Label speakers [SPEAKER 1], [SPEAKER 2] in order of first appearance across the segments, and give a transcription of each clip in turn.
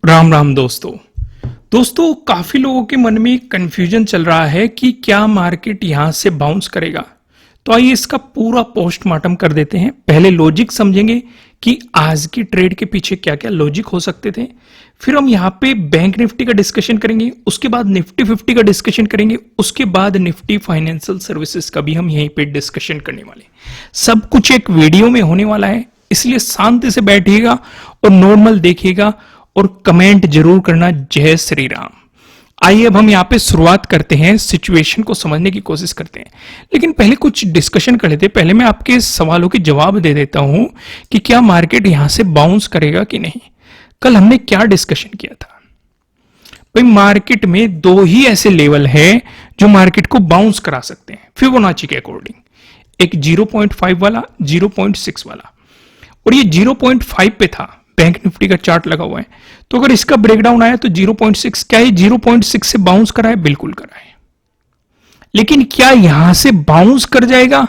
[SPEAKER 1] राम राम दोस्तों काफी लोगों के मन में कंफ्यूजन चल रहा है कि क्या मार्केट यहां से बाउंस करेगा। तो आइए इसका पूरा पोस्टमार्टम कर देते हैं। पहले लॉजिक समझेंगे कि आज की ट्रेड के पीछे क्या क्या लॉजिक हो सकते थे। फिर हम यहां पे बैंक निफ्टी का डिस्कशन करेंगे, उसके बाद निफ्टी 50 का डिस्कशन करेंगे, उसके बाद निफ्टी फाइनेंशियल सर्विसेज का भी हम यहीं पे डिस्कशन करने वाले। सब कुछ एक वीडियो में होने वाला है, इसलिए शांति से बैठिएगा और नॉर्मल देखिएगा और कमेंट जरूर करना। जय श्री राम। आइए अब हम यहां पे शुरुआत करते हैं, सिचुएशन को समझने की कोशिश करते हैं। लेकिन पहले कुछ डिस्कशन कर लेते हैं। पहले मैं आपके सवालों के जवाब दे देता हूं कि क्या मार्केट यहां से बाउंस करेगा कि नहीं। कल हमने क्या डिस्कशन किया था भाई, मार्केट में दो ही ऐसे लेवल है जो मार्केट को बाउंस करा सकते हैं फिबोनाची के अकॉर्डिंग, एक 0.5 वाला, 0.6 वाला। और ये 0.5 पे था, बैंक निफ्टी का चार्ट लगा हुआ है। तो अगर इसका ब्रेकडाउन आया तो 0.6, क्या ये 0.6 से बाउंस कराए? बिल्कुल कराए। लेकिन क्या यहां से बाउंस कर जाएगा?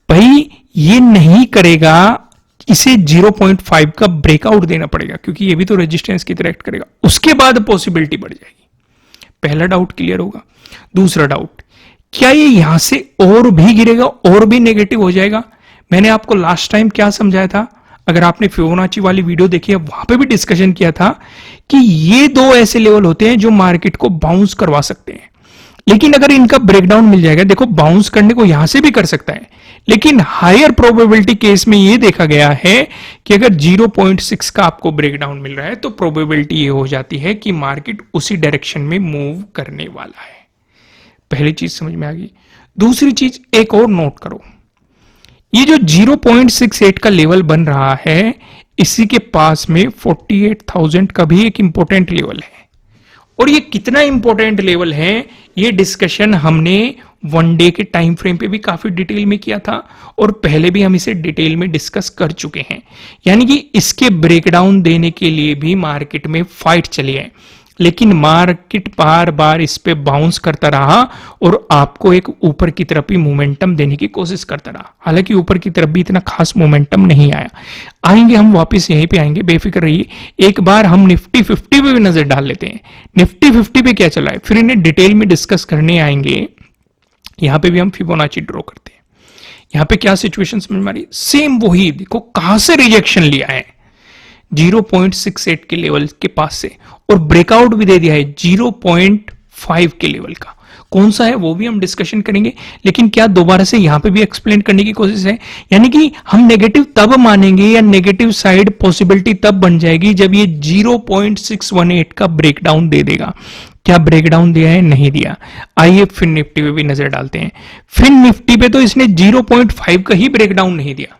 [SPEAKER 1] भाई ये नहीं करेगा, इसे 0.5 का ब्रेकआउट देना पड़ेगा, क्योंकि ये भी तो रेजिस्टेंस की तरह एक्ट करेगा। उसके बाद पॉसिबिलिटी बढ़ जाएगी। पहला डाउट क्लियर होगा। दूसरा डाउट, क्या ये यहां से और भी गिरेगा, और भी नेगेटिव हो जाएगा? मैंने आपको लास्ट टाइम क्या समझाया था, अगर आपने फिबोनाची वाली वीडियो देखी है वहां पे भी डिस्कशन किया था कि ये दो ऐसे लेवल होते हैं जो मार्केट को बाउंस करवा सकते हैं। लेकिन अगर इनका ब्रेकडाउन मिल जाएगा, देखो बाउंस करने को यहां से भी कर सकता है, लेकिन हायर प्रोबेबिलिटी केस में ये देखा गया है कि अगर 0.6 का आपको ब्रेकडाउन मिल रहा है तो प्रोबेबिलिटी ये हो जाती है कि मार्केट उसी डायरेक्शन में मूव करने वाला है। पहली चीज समझ में आ गई। दूसरी चीज एक और नोट करो, ये जो 0.68 का लेवल बन रहा है, इसी के पास में 48,000 का भी एक इंपॉर्टेंट लेवल है। और ये कितना इंपॉर्टेंट लेवल है, ये डिस्कशन हमने वन डे के टाइम फ्रेम पे भी काफी डिटेल में किया था, और पहले भी हम इसे डिटेल में डिस्कस कर चुके हैं। यानी कि इसके ब्रेकडाउन देने के लिए भी मार्केट में फाइट चली है, लेकिन मार्केट बार बार इस पे बाउंस करता रहा और आपको एक ऊपर की तरफ ही मोमेंटम देने की कोशिश करता रहा। हालांकि ऊपर की तरफ भी इतना खास मोमेंटम नहीं आया। आएंगे हम वापस यहीं पे आएंगे, बेफिक्र रहिए। एक बार हम निफ्टी 50 पे भी नजर डाल लेते हैं, निफ्टी 50 पे क्या चला है, फिर इन्हें डिटेल में डिस्कस करने आएंगे। यहां पे भी हम फिबोनाची ड्रॉ करते हैं। यहां पे क्या सिचुएशन समझ में आ रही, सेम वही। देखो कहां से रिजेक्शन लिया है, 0.68 के लेवल के पास से, और ब्रेकआउट भी दे दिया है 0.5 के लेवल का। कौन सा है वो भी हम डिस्कशन करेंगे, लेकिन क्या दोबारा से यहां पे भी एक्सप्लेन करने की कोशिश है। यानी कि हम नेगेटिव तब मानेंगे या नेगेटिव साइड पॉसिबिलिटी तब बन जाएगी जब ये 0.618 का ब्रेकडाउन दे देगा। क्या ब्रेकडाउन दिया है? नहीं दिया। आइए फिर निफ्टी पे भी नजर डालते हैं। फिर निफ्टी पे तो इसने 0.5 का ही ब्रेकडाउन नहीं दिया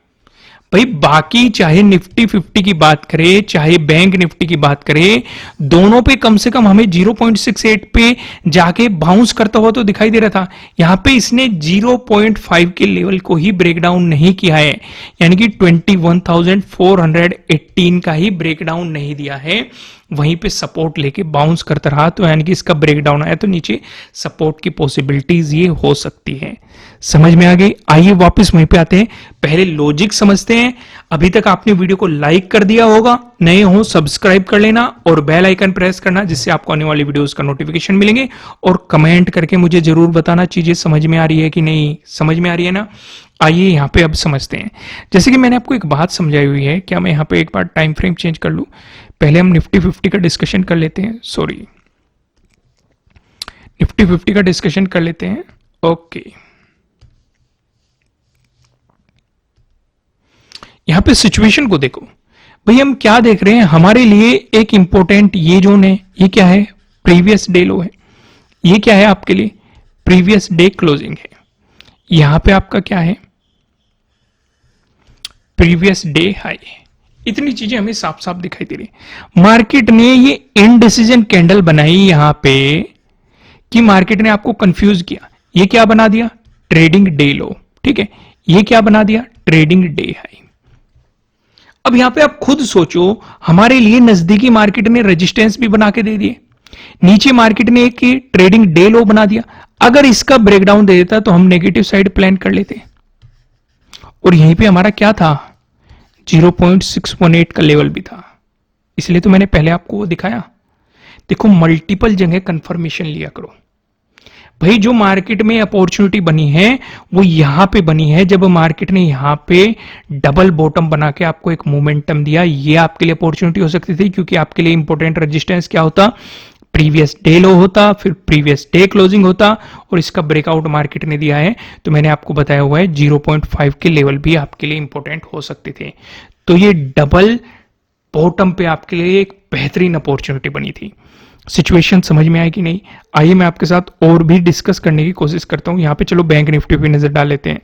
[SPEAKER 1] भाई। बाकी चाहे निफ्टी 50 की बात करें, चाहे बैंक निफ्टी की बात करें, दोनों पे कम से कम हमें 0.68 पे जाके बाउंस करता हुआ तो दिखाई दे रहा था। यहां पे इसने 0.5 के लेवल को ही ब्रेकडाउन नहीं किया है, यानी कि 21,418 का ही ब्रेकडाउन नहीं दिया है। वहीं पे सपोर्ट लेके बाउंस करता रहा, तो यानी कि इसका ब्रेकडाउन आया तो नीचे सपोर्ट की पॉसिबिलिटीज ये हो सकती है। समझ में आ गई। आइए वापस वहीं पे आते हैं, पहले लॉजिक समझते हैं। अभी तक आपने वीडियो को लाइक कर दिया होगा, नए हो सब्सक्राइब कर लेना और बेल आइकन प्रेस करना, जिससे आपको आने वाली वीडियोस का नोटिफिकेशन मिलेंगे। और कमेंट करके मुझे जरूर बताना चीजें समझ में आ रही है कि नहीं। समझ में आ रही है ना। आइए यहां पे अब समझते हैं। जैसे कि मैंने आपको एक बात समझाई हुई है, क्या मैं यहां पे एक बार टाइम फ्रेम चेंज कर लूं। पहले हम निफ्टी 50 का डिस्कशन कर लेते हैं, सॉरी निफ्टी 50 का डिस्कशन कर लेते हैं। ओके, यहां पे सिचुएशन को देखो भाई। हम क्या देख रहे हैं, हमारे लिए एक इंपॉर्टेंट ये जोन है, ये क्या है, प्रीवियस डे लो है। ये क्या है आपके लिए, प्रीवियस डे क्लोजिंग है। यहां पे आपका क्या है, प्रीवियस डे हाई। इतनी चीजें हमें साफ साफ दिखाई दे रही। मार्केट ने ये इनडिसीजन कैंडल बनाई यहां पे कि मार्केट ने आपको कंफ्यूज किया। ये क्या बना दिया, ट्रेडिंग डे लो, ठीक है। ये क्या बना दिया, ट्रेडिंग डे हाई। अब यहां पे आप खुद सोचो, हमारे लिए नजदीकी मार्केट ने रेजिस्टेंस भी बना के दे दिए, नीचे मार्केट ने एक ट्रेडिंग डे लो बना दिया। अगर इसका ब्रेकडाउन दे देता तो हम नेगेटिव साइड प्लान कर लेते, और यहीं पे हमारा क्या था, 0.618 का लेवल भी था। इसलिए तो मैंने पहले आपको वो दिखाया। देखो मल्टीपल जगह कंफर्मेशन लिया करो भाई। जो मार्केट में अपॉर्चुनिटी बनी है वो यहां पे बनी है, जब मार्केट ने यहां पे डबल बॉटम बना के आपको एक मोमेंटम दिया, ये आपके लिए अपॉर्चुनिटी हो सकती थी, क्योंकि आपके लिए इंपॉर्टेंट रेजिस्टेंस क्या होता, प्रीवियस डे लो होता, फिर प्रीवियस डे क्लोजिंग होता, और इसका ब्रेकआउट मार्केट ने दिया है तो मैंने आपको बताया हुआ है 0.5 के लेवल भी आपके लिए इंपॉर्टेंट हो सकते थे। तो ये डबल बॉटम पे आपके लिए एक बेहतरीन अपॉर्चुनिटी बनी थी। सिचुएशन समझ में आए कि नहीं? आइए मैं आपके साथ और भी डिस्कस करने की कोशिश करता हूं। यहां पे चलो बैंक निफ्टी पे नजर डाल लेते हैं।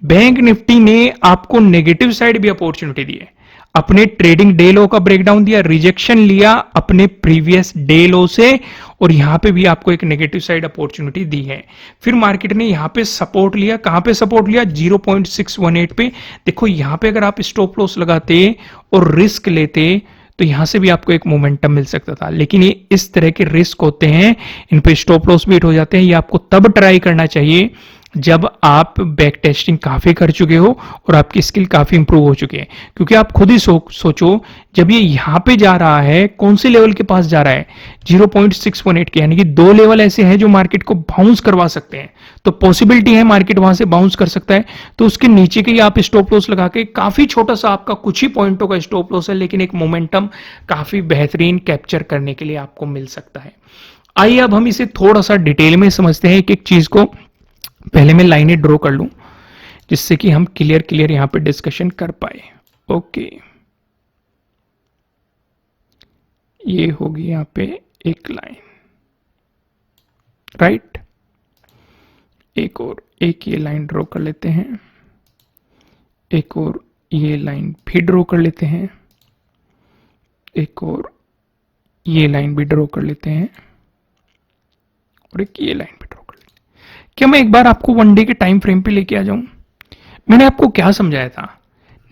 [SPEAKER 1] बैंक निफ्टी ने आपको नेगेटिव साइड भी अपॉर्चुनिटी दी है, अपने ट्रेडिंग डे लो का ब्रेकडाउन दिया, रिजेक्शन लिया अपने प्रीवियस डे लो से, और यहां पे भी आपको एक नेगेटिव साइड अपॉर्चुनिटी दी है। फिर मार्केट ने यहां पे सपोर्ट लिया, कहां पे सपोर्ट लिया, 0.618 पे। देखो यहां पे अगर आप स्टॉप लॉस लगाते और रिस्क लेते तो यहां से भी आपको एक मोमेंटम मिल सकता था, लेकिन ये इस तरह के रिस्क होते हैं, इन पे स्टॉप लॉस भी हिट हो जाते हैं। ये आपको तब ट्राई करना चाहिए जब आप बैक टेस्टिंग काफी कर चुके हो और आपकी स्किल काफी इंप्रूव हो चुकी है, क्योंकि आप खुद ही सोचो जब ये यहां पे जा रहा है, कौन से लेवल के पास जा रहा है, 0.618 के, यानी कि दो लेवल ऐसे हैं जो मार्केट को बाउंस करवा सकते हैं। तो पॉसिबिलिटी है मार्केट वहां से बाउंस कर सकता है, तो उसके नीचे के ही आप स्टॉप लॉस लगा के, काफी छोटा सा आपका कुछ ही पॉइंटों का स्टॉप लॉस है, लेकिन एक मोमेंटम काफी बेहतरीन कैप्चर करने के लिए आपको मिल सकता है। आइए अब हम इसे थोड़ा सा डिटेल में समझते हैं, एक एक चीज को। पहले मैं लाइनें ड्रॉ कर लूं जिससे कि हम क्लियर यहां पे डिस्कशन कर पाए। ओके, ये होगी यहां पे एक लाइन, राइट। एक और एक ये लाइन ड्रॉ कर लेते हैं, एक और ये लाइन भी ड्रॉ कर लेते हैं, एक और ये लाइन भी ड्रॉ कर लेते हैं, और एक ये लाइन भी ड्रॉ कर लेते हैं। क्या मैं एक बार आपको वन डे के टाइम फ्रेम पे लेके आ जाऊं? मैंने आपको क्या समझाया था,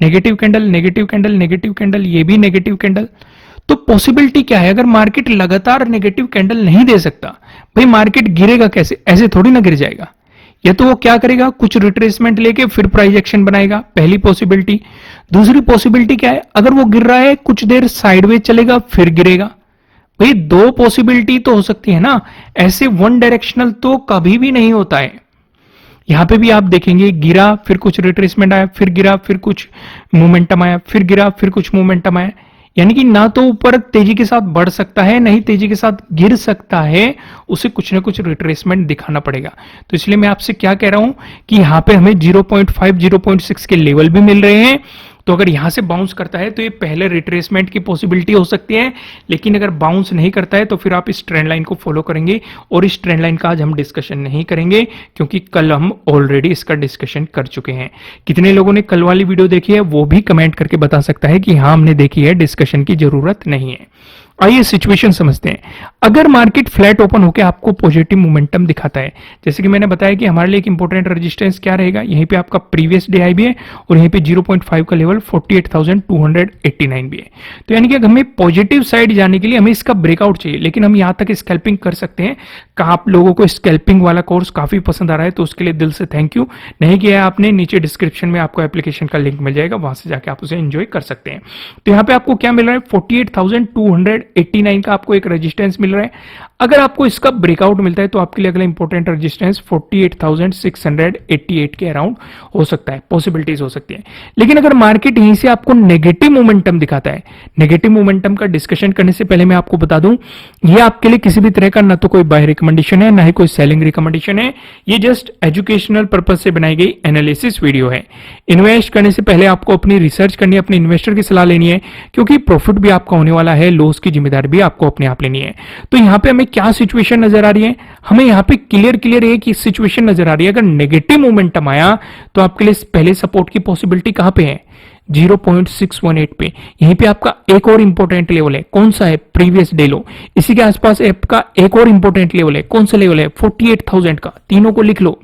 [SPEAKER 1] negative candle, negative candle, negative candle, ये भी नेगेटिव कैंडल। तो पॉसिबिलिटी क्या है, अगर मार्केट लगातार नेगेटिव कैंडल नहीं दे सकता, भाई मार्केट गिरेगा कैसे? ऐसे थोड़ी ना गिर जाएगा। या तो वो क्या करेगा, कुछ रिट्रेसमेंट लेके फिर प्राइस एक्शन बनाएगा, पहली पॉसिबिलिटी। दूसरी पॉसिबिलिटी क्या है, अगर वो गिर रहा है कुछ देर साइडवेज चलेगा फिर गिरेगा। भाई दो पॉसिबिलिटी तो हो सकती है ना, ऐसे वन डायरेक्शनल तो कभी भी नहीं होता है। यहां पे भी आप देखेंगे गिरा फिर कुछ रिट्रेसमेंट आया, फिर गिरा फिर कुछ मोमेंटम आया, फिर गिरा फिर कुछ मोमेंटम आया, यानी कि ना तो ऊपर तेजी के साथ बढ़ सकता है, नहीं तेजी के साथ गिर सकता है, उसे कुछ ना कुछ रिट्रेसमेंट दिखाना पड़ेगा। तो इसलिए मैं आपसे क्या कह रहा हूं कि यहां पे हमें 0.5 0.6 के लेवल भी मिल रहे हैं। तो अगर यहां से बाउंस करता है तो ये पहले रिट्रेसमेंट की पॉसिबिलिटी हो सकती है, लेकिन अगर बाउंस नहीं करता है तो फिर आप इस ट्रेंड लाइन को फॉलो करेंगे, और इस ट्रेंड लाइन का आज हम डिस्कशन नहीं करेंगे क्योंकि कल हम ऑलरेडी इसका डिस्कशन कर चुके हैं। कितने लोगों ने कल वाली वीडियो देखी है वो भी कमेंट करके बता सकता है कि हाँ हमने देखी है, डिस्कशन की जरूरत नहीं है। आइए सिचुएशन समझते हैं। अगर मार्केट फ्लैट ओपन होकर आपको पॉजिटिव मोमेंटम दिखाता है, जैसे कि मैंने बताया कि हमारे लिए एक इंपॉर्टेंट रेजिस्टेंस क्या रहेगा, यहीं पे आपका प्रीवियस डे हाई भी है और यहीं पे 0.5 का लेवल 48,289 भी है। तो यानी कि अगर हमें पॉजिटिव साइड जाने के लिए हमें इसका ब्रेकआउट चाहिए, लेकिन हम यहां तक स्कैल्पिंग कर सकते हैं। कहा आप लोगों को स्कैल्पिंग वाला कोर्स काफी पसंद आ रहा है तो उसके लिए दिल से थैंक यू। नहीं किया है आपने, नीचे डिस्क्रिप्शन में आपको एप्लीकेशन का लिंक मिल जाएगा, वहां से जाके आप उसे एंजॉय कर सकते हैं। तो यहाँ पे आपको क्या मिल रहा है, 48,289 का आपको एक रेजिस्टेंस मिल रहा है। अगर आपको इसका ब्रेकआउट मिलता है तो आपके लिए अगला इंपॉर्टेंट रेजिस्टेंस 48,688 के अराउंड हो सकता है, पॉसिबिलिटीज हो सकती है। लेकिन अगर मार्केट यहीं से आपको नेगेटिव मोमेंटम दिखाता है, नेगेटिव मोमेंटम का डिस्कशन करने से पहले मैं आपको बता दूं, ये आपके लिए किसी भी तरह का ना तो कोई बाय रिकमेंडेशन है, ना ही कोई सेलिंग रिकमेंडेशन है। ये जस्ट एजुकेशनल पर्पज से बनाई गई एनालिसिस वीडियो है। इन्वेस्ट करने से पहले आपको अपनी रिसर्च करनी है, अपने इन्वेस्टर की सलाह लेनी है, क्योंकि प्रॉफिट भी आपका होने वाला है, लॉस की जिम्मेदारी भी आपको अपने आप लेनी है। तो यहां पे हमें क्या सिचुएशन नजर आ रही है, हमें यहां पे क्लियर एक सिचुएशन नजर आ रही है। अगर नेगेटिव मोमेंटम आया तो आपके लिए पहले सपोर्ट की पॉसिबिलिटी कहां पे है, 0.618 पे। यहीं पे आपका एक और इंपॉर्टेंट लेवल है, कौन सा है, प्रीवियस डे लो। इसी के आसपास आपका एक और इंपॉर्टेंट लेवल है, कौन सा लेवल है, 48,000 का। तीनों को लिख लो।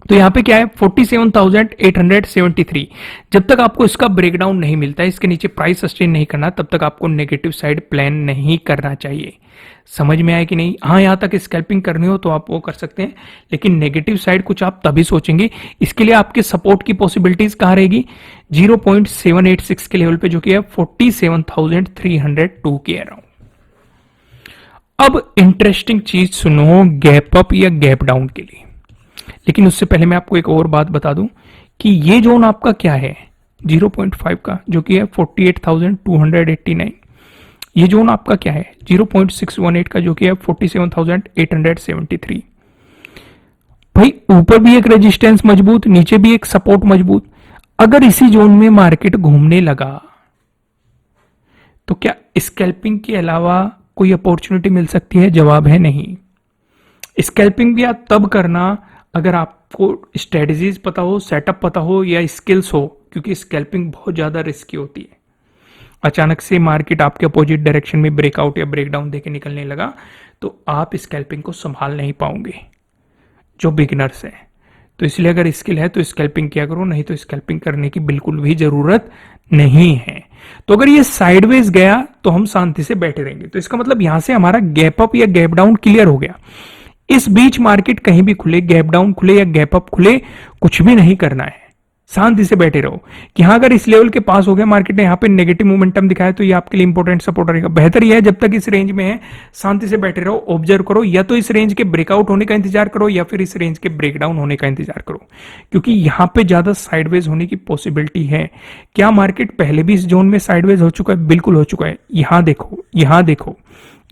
[SPEAKER 1] तो यहां पे क्या है, 47,873। जब तक आपको इसका ब्रेकडाउन नहीं मिलता है, इसके नीचे प्राइस सस्टेन नहीं करना, तब तक आपको नेगेटिव साइड प्लान नहीं करना चाहिए। समझ में आया कि नहीं? हाँ, यहां तक स्कैल्पिंग करनी हो तो आप वो कर सकते हैं, लेकिन नेगेटिव साइड कुछ आप तभी सोचेंगे। इसके लिए आपके सपोर्ट की पॉसिबिलिटीज कहां रहेगी? 0.786 के लेवल पे, जो कि है 47,302 के अराउंड। अब इंटरेस्टिंग चीज सुनो गैप अप या गैप डाउन के लिए, लेकिन उससे पहले मैं आपको एक और बात बता दूं कि ये जोन आपका क्या है 0.5 का, जो कि है 48,289। ये जोन आपका क्या है 0.618 का, जो कि है 47,873। भाई ऊपर भी एक रेजिस्टेंस मजबूत, नीचे भी एक सपोर्ट मजबूत। अगर इसी जोन में मार्केट घूमने लगा तो क्या स्कैल्पिंग के अलावा कोई अपॉर्चुनिटी मिल सकती है? जवाब है नहीं। स्कैल्पिंग भी आप तब करना अगर आपको स्ट्रेटजीज पता हो, सेटअप पता हो या स्किल्स हो, क्योंकि स्कैल्पिंग बहुत ज्यादा रिस्की होती है। अचानक से मार्केट आपके अपोजिट डायरेक्शन में ब्रेकआउट या ब्रेकडाउन देके निकलने लगा तो आप स्कैल्पिंग को संभाल नहीं पाओगे जो बिगिनर्स है। तो इसलिए अगर स्किल है तो स्कैल्पिंग किया करो, नहीं तो स्कैल्पिंग करने की बिल्कुल भी जरूरत नहीं है। तो अगर ये साइडवेज गया तो हम शांति से बैठे रहेंगे। तो इसका मतलब यहां से हमारा गैप अप या गैप डाउन क्लियर हो गया। इस बीच मार्केट कहीं भी खुले, गैप डाउन खुले या गैप अप खुले, कुछ भी नहीं करना है, शांति से बैठे रहो कि हाँ अगर इस लेवल के पास हो गया मार्केट ने यहाँ पे नेगेटिव मोमेंटम दिखाया तो ये आपके लिए इंपॉर्टेंट सपोर्ट रहेगा। बेहतर यह है जब तक इस रेंज में है शांति से बैठे रहो, ऑब्जर्व करो, या तो इस रेंज के ब्रेकआउट होने का इंतजार करो या फिर इस रेंज के ब्रेकडाउन होने का इंतजार करो, क्योंकि यहां पे ज्यादा साइडवेज होने की पॉसिबिलिटी है। क्या मार्केट पहले भी इस जोन में साइडवेज हो चुका है? बिल्कुल हो चुका है। यहां देखो, यहां देखो,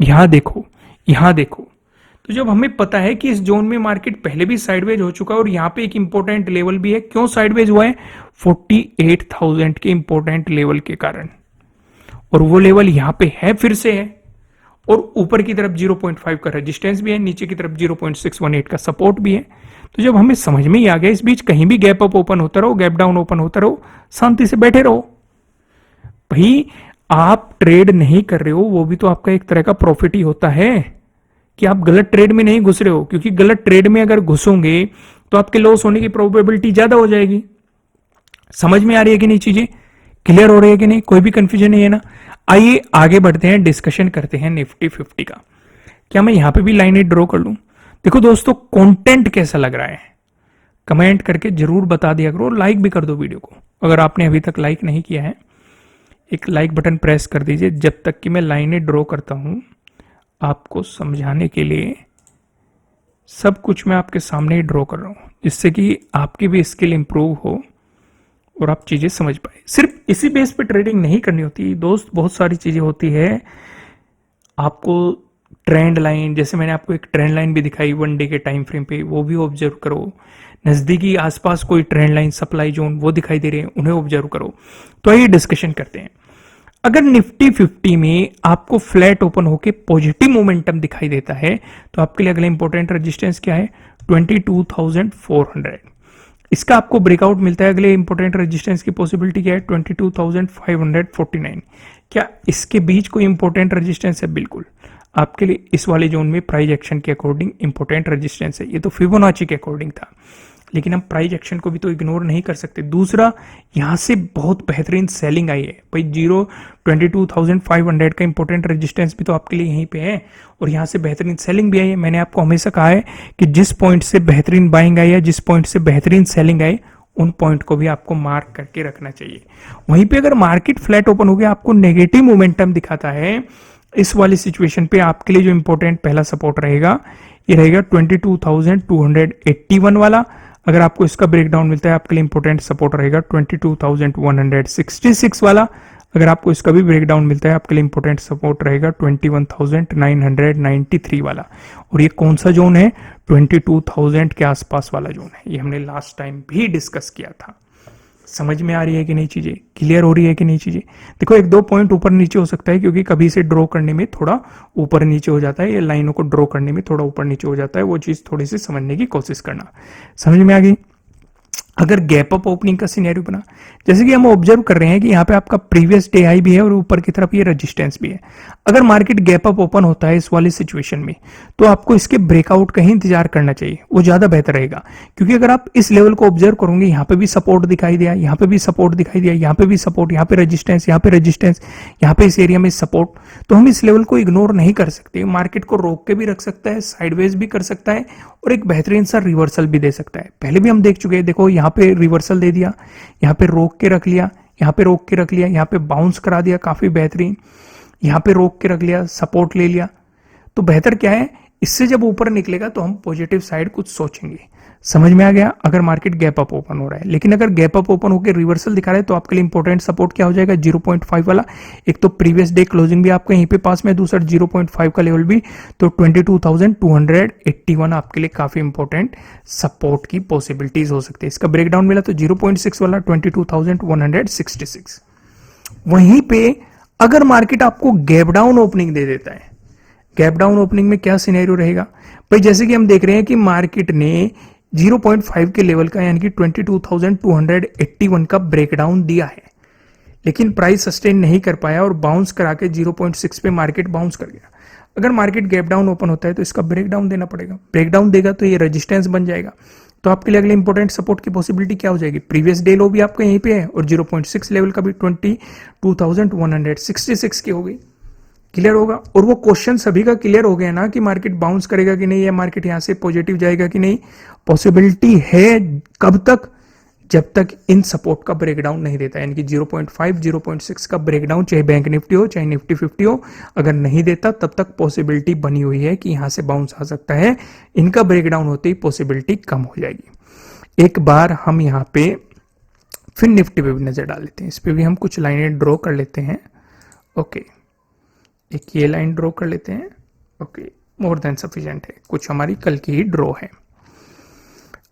[SPEAKER 1] यहां देखो, यहां देखो। तो जब हमें पता है कि इस जोन में मार्केट पहले भी साइडवेज हो चुका है और यहां पे एक इंपॉर्टेंट लेवल भी है, क्यों साइडवेज हुआ है? 48,000 के इंपॉर्टेंट लेवल के कारण, और वो लेवल यहां पे है, फिर से है, और ऊपर की तरफ 0.5 का रेजिस्टेंस भी है, नीचे की तरफ 0.618 का सपोर्ट भी है। तो जब हमें समझ में ही आ गया इस बीच कहीं भी गैप अप ओपन होता रहो, गैप डाउन ओपन होता रहो, शांति से बैठे रहो। भाई आप ट्रेड नहीं कर रहे हो वो भी तो आपका एक तरह का प्रॉफिट ही होता है कि आप गलत ट्रेड में नहीं घुस रहे हो, क्योंकि गलत ट्रेड में अगर घुसोगे तो आपके लॉस होने की प्रोबेबिलिटी ज्यादा हो जाएगी। समझ में आ रही है कि नहीं? चीजें क्लियर हो रही है कि नहीं? कोई भी कंफ्यूजन नहीं है ना? आइए आगे बढ़ते हैं, डिस्कशन करते हैं निफ्टी 50 का। क्या मैं यहां पे भी लाइनें ड्रॉ कर लूं? देखो दोस्तों, कंटेंट कैसा लग रहा है कमेंट करके जरूर बता दिया करो, लाइक भी कर दो वीडियो को। अगर आपने अभी तक लाइक नहीं किया है एक लाइक बटन प्रेस कर दीजिए, जब तक कि मैं लाइनें ड्रॉ करता हूं आपको समझाने के लिए। सब कुछ मैं आपके सामने ही ड्रॉ कर रहा हूं जिससे कि आपकी भी स्किल इंप्रूव हो और आप चीजें समझ पाए। सिर्फ इसी बेस पे ट्रेडिंग नहीं करनी होती दोस्त, बहुत सारी चीजें होती है। आपको ट्रेंड लाइन, जैसे मैंने आपको एक ट्रेंड लाइन भी दिखाई 1 डे के टाइम फ्रेम पे, वो भी ऑब्जर्व करो। नजदीकी आसपास कोई ट्रेंड लाइन, सप्लाई जोन वो दिखाई दे रहे हैं, उन्हें ऑब्जर्व करो। तो आइए डिस्कशन करते हैं। अगर निफ्टी 50 में आपको फ्लैट ओपन होके पॉजिटिव मोमेंटम दिखाई देता है तो आपके लिए अगला इंपॉर्टेंट रेजिस्टेंस क्या है? 22,400। इसका आपको ब्रेकआउट मिलता है, अगले इंपॉर्टेंट रेजिस्टेंस की पॉसिबिलिटी क्या है? 22,549। क्या इसके बीच कोई इंपॉर्टेंट रेजिस्टेंस है? बिल्कुल आपके लिए इस वाले जोन में प्राइस एक्शन के अकॉर्डिंग इंपॉर्टेंट रेजिस्टेंस है। ये तो फिबोनाची के अकॉर्डिंग था, लेकिन हम प्राइस एक्शन को भी तो इग्नोर नहीं कर सकते। दूसरा, यहां से बहुत बेहतरीन सेलिंग आई है भाई, 22,500 का इंपॉर्टेंट रेजिस्टेंस भी तो आपके लिए यहीं पे है, और यहां से बेहतरीन सेलिंग भी आई है। मैंने आपको हमेशा कहा है कि जिस पॉइंट से बेहतरीन बाइंग आई है, जिस पॉइंट से बेहतरीन सेलिंग आई, उन पॉइंट को भी आपको मार्क करके रखना चाहिए। वहीं पे अगर मार्केट फ्लैट ओपन हो गया, आपको नेगेटिव मोमेंटम दिखाता है, इस वाली सिचुएशन पे आपके लिए जो इंपॉर्टेंट पहला सपोर्ट रहेगा ये रहेगा 22,281 वाला। अगर आपको इसका ब्रेकडाउन मिलता है आपके लिए इंपॉर्टेंट सपोर्ट रहेगा 22,166 वाला। अगर आपको इसका भी ब्रेकडाउन मिलता है आपके लिए इंपॉर्टेंट सपोर्ट रहेगा 21,993 वाला। और ये कौन सा जोन है? 22,000 के आसपास वाला जोन है। ये हमने लास्ट टाइम भी डिस्कस किया था। समझ में आ रही है कि नहीं? चीजें क्लियर हो रही है कि नहीं? चीजें देखो, 1-2 पॉइंट ऊपर नीचे हो सकता है क्योंकि कभी से ड्रॉ करने में थोड़ा ऊपर नीचे हो जाता है, ये लाइनों को ड्रॉ करने में थोड़ा ऊपर नीचे हो जाता है, वो चीज थोड़ी सी समझने की कोशिश करना। समझ में आ गई? अगर गैप अप ओपनिंग का सिनेरियो बना, जैसे कि हम ऑब्जर्व कर रहे हैं कि यहाँ पे आपका प्रीवियस डे हाई भी है और ऊपर की तरफ ये रेजिस्टेंस भी है। अगर मार्केट गैप अप ओपन होता है इस वाली सिचुएशन में, तो आपको इसके ब्रेकआउट का ही इंतजार करना चाहिए, वो ज्यादा बेहतर रहेगा। क्योंकि अगर आप इस लेवल को ऑब्जर्व करोगे, यहाँ पे भी सपोर्ट दिखाई दिया, यहाँ पे भी सपोर्ट दिखाई दिया, यहाँ पे भी सपोर्ट, यहाँ पे रेजिस्टेंस, यहाँ पे रेजिस्टेंस, यहाँ पे इस एरिया में सपोर्ट, तो हम इस लेवल को इग्नोर नहीं कर सकते। मार्केट को रोक के भी रख सकता है, साइडवेज भी कर सकता है और एक बेहतरीन सा रिवर्सल भी दे सकता है। पहले भी हम देख चुके हैं, देखो यहाँ पे रिवर्सल दे दिया, यहाँ पे रोक के रख लिया, यहाँ पे रोक के रख लिया, यहाँ पे बाउंस करा दिया काफी बेहतरीन, यहाँ पे रोक के रख लिया, सपोर्ट ले लिया। तो बेहतर क्या है, इससे जब ऊपर निकलेगा तो हम पॉजिटिव साइड कुछ सोचेंगे। समझ में आ गया? अगर मार्केट गैप अप ओपन हो रहा है, लेकिन अगर गैप अप ओपन होकर रिवर्सल दिखा रहा है तो आपके लिए इंपॉर्टेंट सपोर्ट क्या हो जाएगा? 0.5 वाला। एक तो प्रीवियस डे क्लोजिंग भी आपको यहीं पे पास में, दूसरा 0.5 का लेवल भी, तो 22,281 आपके लिए काफी इंपॉर्टेंट सपोर्ट की पॉसिबिलिटीज हो सकती है। इसका ब्रेकडाउन मिला तो 0.6 वाला 22,166। वहीं पे अगर मार्केट आपको गैप डाउन ओपनिंग दे देता है, गैप डाउन ओपनिंग में क्या सिनेरियो रहेगा भाई? जैसे कि हम देख रहे हैं कि मार्केट ने 0.5 के लेवल का यानी कि 22,281 का ब्रेकडाउन दिया है, लेकिन प्राइस सस्टेन नहीं कर पाया और बाउंस करा के 0.6 पे मार्केट बाउंस कर गया। अगर मार्केट गैप डाउन ओपन होता है तो इसका ब्रेकडाउन देना पड़ेगा। ब्रेकडाउन देगा तो ये रेजिस्टेंस बन जाएगा। तो आपके लिए अगले इंपॉर्टेंट सपोर्ट की पॉसिबिलिटी क्या हो जाएगी? प्रीवियस डे लो भी आपका यहीं पे है और 0.6 लेवल का भी 22,166 की हो गई। क्लियर होगा? और वो क्वेश्चन सभी का क्लियर हो गया ना कि मार्केट बाउंस करेगा कि नहीं, या मार्केट यहां से पॉजिटिव जाएगा कि नहीं। पॉसिबिलिटी है कब तक? जब तक इन सपोर्ट का ब्रेकडाउन नहीं देता, यानी कि 0.5 0.6 का ब्रेकडाउन, चाहे बैंक निफ्टी हो चाहे निफ्टी 50 हो, अगर नहीं देता तब तक पॉसिबिलिटी बनी हुई है कि यहां से बाउंस आ सकता है। इनका ब्रेकडाउन होते ही पॉसिबिलिटी कम हो जाएगी। एक बार हम यहां पे फिर निफ्टी पे भी नजर डाल लेते हैं। इस पे भी हम कुछ लाइनें ड्रॉ कर लेते हैं। ओके, एक ये लाइन ड्रॉ कर लेते हैं। ओके, मोर देन सफिशिएंट है, कुछ हमारी कल की ही ड्रॉ है।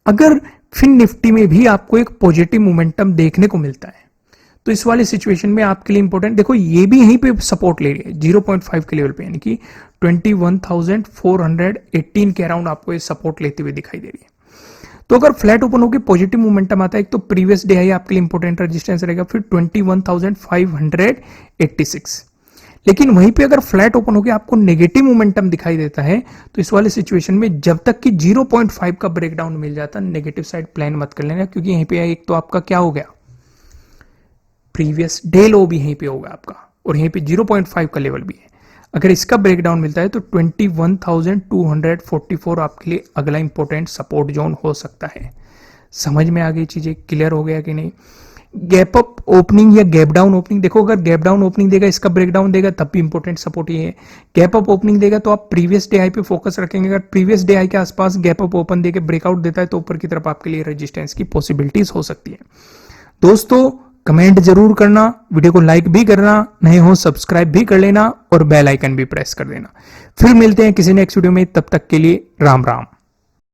[SPEAKER 1] अगर फिर निफ्टी में भी आपको एक पॉजिटिव मोमेंटम देखने को मिलता है तो इस वाले सिचुएशन में आपके लिए इंपॉर्टेंट, देखो ये भी यहीं पे सपोर्ट ले रही है 0.5 के लेवल पे, यानी कि 21,418 के अराउंड आपको ये सपोर्ट लेते हुए दिखाई दे रही है। तो अगर फ्लैट ओपन होकर पॉजिटिव मोमेंटम आता है, एक तो प्रीवियस डे है आपके लिए इंपॉर्टेंट रेजिस्टेंस रहेगा, फिर 21,586। लेकिन वहीं पे अगर फ्लैट ओपन होकर आपको नेगेटिव मोमेंटम दिखाई देता है तो इस वाले सिचुएशन में जब तक कि 0.5 का ब्रेकडाउन मिल जाता, नेगेटिव साइड प्लान मत कर लेना, क्योंकि यहीं पे एक तो आपका क्या हो गया, प्रीवियस डे लो भी यहीं पे होगा आपका और यहीं पे 0.5 का लेवल भी है। अगर इसका ब्रेकडाउन मिलता है तो 21,244 आपके लिए अगला इंपॉर्टेंट सपोर्ट जोन हो सकता है। समझ में आ गई चीजें? क्लियर हो गया कि नहीं? गैप अप ओपनिंग या गैप डाउन ओपनिंग, देखो अगर गैप डाउन ओपनिंग देगा, इसका ब्रेकडाउन देगा, तब भी इंपॉर्टेंट सपोर्ट ये है। गैप अप ओपनिंग देगा तो आप प्रीवियस डे हाई पे फोकस रखेंगे। अगर प्रीवियस डे हाई के आसपास गैप अप ओपन देके ब्रेकआउट देता है तो ऊपर की तरफ आपके लिए रेजिस्टेंस की पॉसिबिलिटीज हो सकती है। दोस्तों कमेंट जरूर करना, वीडियो को लाइक भी करना, नए हो सब्सक्राइब भी कर लेना और बेल आइकन भी प्रेस कर देना। फिर मिलते हैं किसी नेक्स्ट वीडियो में, तब तक के लिए राम राम।